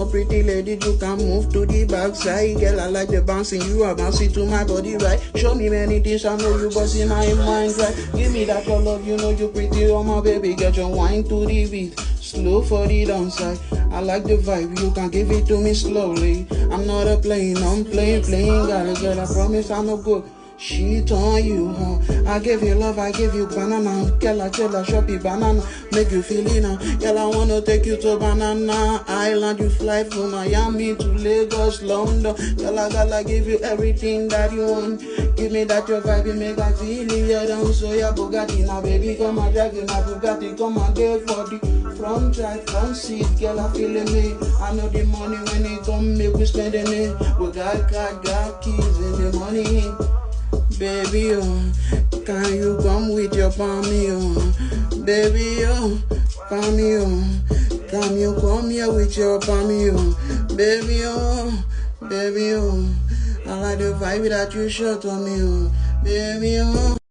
pretty lady, you can move to the backside. Girl, I like the bouncing, you are bouncing to my body, right? Show me many things, I know you busting my mind, right? Give me that your love, you know you pretty, oh my baby. Get your wine to the beat, slow for the downside. I like the vibe, you can give it to me slowly. I'm not a playing, I'm playing, girl, I promise I'm no good. Shit on you, huh? I give you love, I give you banana. Girl, I tell her, shop it banana. Make you feel it now. Girl, I wanna take you to Banana Island. You fly from Miami to Lagos, London. Girl, I gotta give you everything that you want. Give me that your vibe, you make I feel it. Yeah, down so your Bugatti. Now, baby, come and drive in my Bugatti. Come and get for the front drive, front seat. Girl, I feeling me. I know the money when it come, make we spending it. We got keys in the money. Baby, oh, can you come with your palmy, oh? Baby, oh, palmy, oh. Can you come here with your palmy, oh? Baby, oh, baby, oh. I like the vibe that you shot on me, oh. Baby, oh.